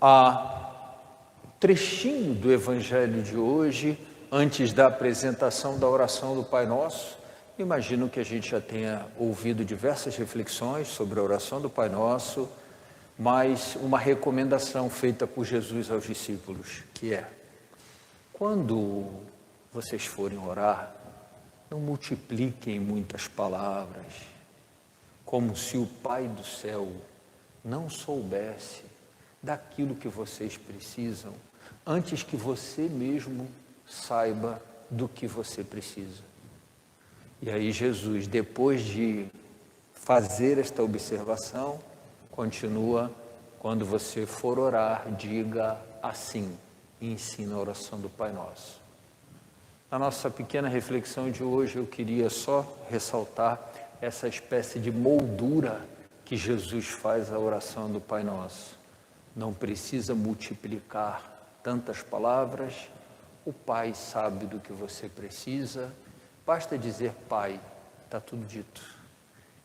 a trechinho do Evangelho de hoje, antes da apresentação da oração do Pai Nosso. Imagino que a gente já tenha ouvido diversas reflexões sobre a oração do Pai Nosso, mas uma recomendação feita por Jesus aos discípulos, que é: quando vocês forem orar, não multipliquem muitas palavras, como se o Pai do céu não soubesse daquilo que vocês precisam, antes que você mesmo saiba do que você precisa. E aí Jesus, depois de fazer esta observação, continua: quando você for orar, diga assim, e ensina a oração do Pai Nosso. Na nossa pequena reflexão de hoje, eu queria só ressaltar essa espécie de moldura que Jesus faz à oração do Pai Nosso. Não precisa multiplicar tantas palavras, o Pai sabe do que você precisa, basta dizer Pai, está tudo dito.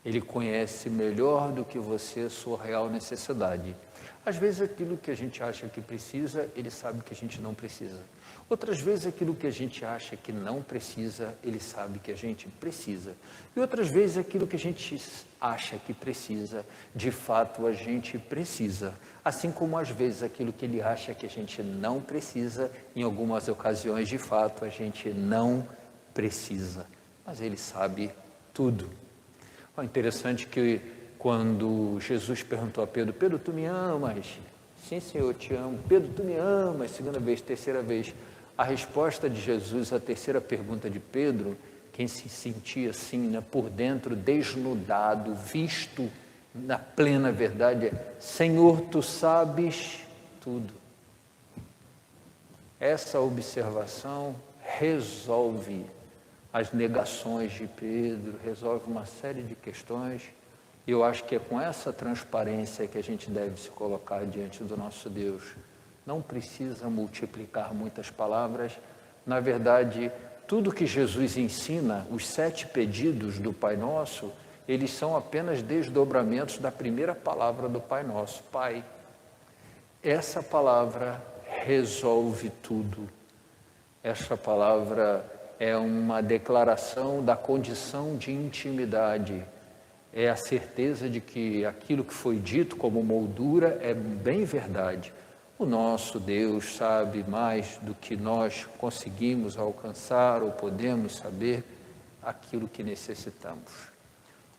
Ele conhece melhor do que você a sua real necessidade. Às vezes aquilo que a gente acha que precisa, Ele sabe que a gente não precisa. Outras vezes aquilo que a gente acha que não precisa, Ele sabe que a gente precisa. E outras vezes aquilo que a gente acha que precisa, de fato a gente precisa. Assim como às vezes aquilo que Ele acha que a gente não precisa, em algumas ocasiões de fato a gente não precisa. Mas Ele sabe tudo. É interessante que quando Jesus perguntou a Pedro: Pedro, tu me amas? Sim, Senhor, eu te amo. Pedro, tu me amas? Segunda vez, terceira vez. A resposta de Jesus à terceira pergunta de Pedro, quem se sentia assim, né, por dentro, desnudado, visto na plena verdade, é: Senhor, tu sabes tudo. Essa observação resolve as negações de Pedro, resolve uma série de questões. E eu acho que é com essa transparência que a gente deve se colocar diante do nosso Deus. Não precisa multiplicar muitas palavras. Na verdade, tudo que Jesus ensina, os 7 pedidos do Pai Nosso, eles são apenas desdobramentos da primeira palavra do Pai Nosso, Pai. Essa palavra resolve tudo. Essa palavra é uma declaração da condição de intimidade. É a certeza de que aquilo que foi dito como moldura é bem verdade. O nosso Deus sabe mais do que nós conseguimos alcançar ou podemos saber aquilo que necessitamos.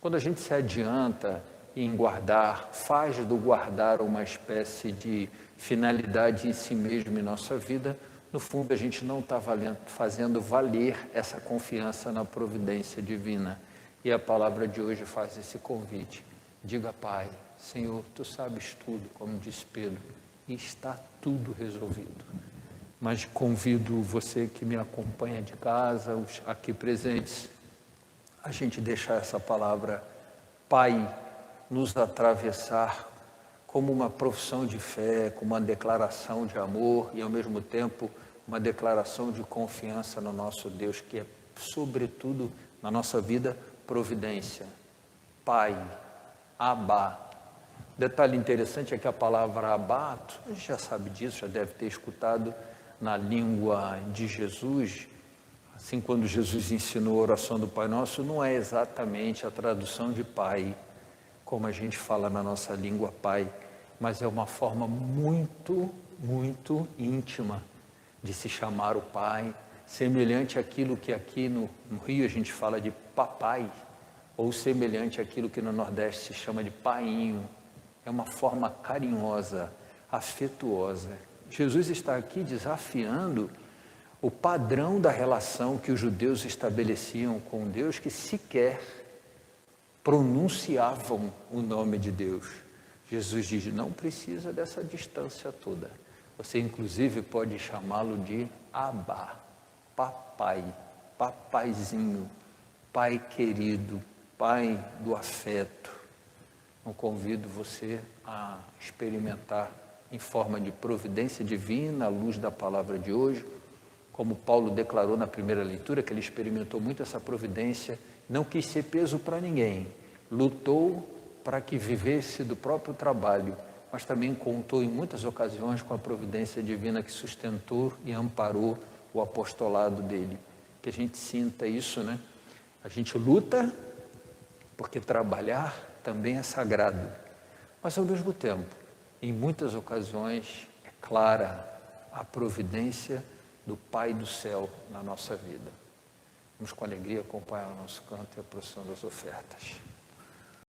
Quando a gente se adianta em guardar, faz do guardar uma espécie de finalidade em si mesmo em nossa vida, no fundo a gente não está fazendo valer essa confiança na providência divina. E a palavra de hoje faz esse convite. Diga: Pai, Senhor, tu sabes tudo, como disse Pedro, e está tudo resolvido. Mas convido você que me acompanha de casa, os aqui presentes, a gente deixar essa palavra Pai nos atravessar como uma profissão de fé, como uma declaração de amor e ao mesmo tempo uma declaração de confiança no nosso Deus, que é sobretudo na nossa vida providência. Pai, Abá. Detalhe interessante é que a palavra Abá, a gente já sabe disso, já deve ter escutado na língua de Jesus, assim quando Jesus ensinou a oração do Pai Nosso, não é exatamente a tradução de Pai, como a gente fala na nossa língua Pai, mas é uma forma muito, muito íntima de se chamar o Pai, semelhante àquilo que aqui no Rio a gente fala de papai, ou semelhante àquilo que no Nordeste se chama de painho. É uma forma carinhosa, afetuosa. Jesus está aqui desafiando o padrão da relação que os judeus estabeleciam com Deus, que sequer pronunciavam o nome de Deus. Jesus diz: não precisa dessa distância toda. Você inclusive pode chamá-lo de Abá, papai, papaizinho, pai querido, pai do afeto. Eu convido você a experimentar em forma de providência divina, à luz da palavra de hoje, como Paulo declarou na primeira leitura, que ele experimentou muito essa providência, não quis ser peso para ninguém, lutou para que vivesse do próprio trabalho, mas também contou em muitas ocasiões com a providência divina que sustentou e amparou o apostolado dele. Que a gente sinta isso, né? A gente luta porque trabalhar também é sagrado, mas ao mesmo tempo, em muitas ocasiões, é clara a providência do Pai do céu na nossa vida. Vamos com alegria acompanhar o nosso canto e a procissão das ofertas.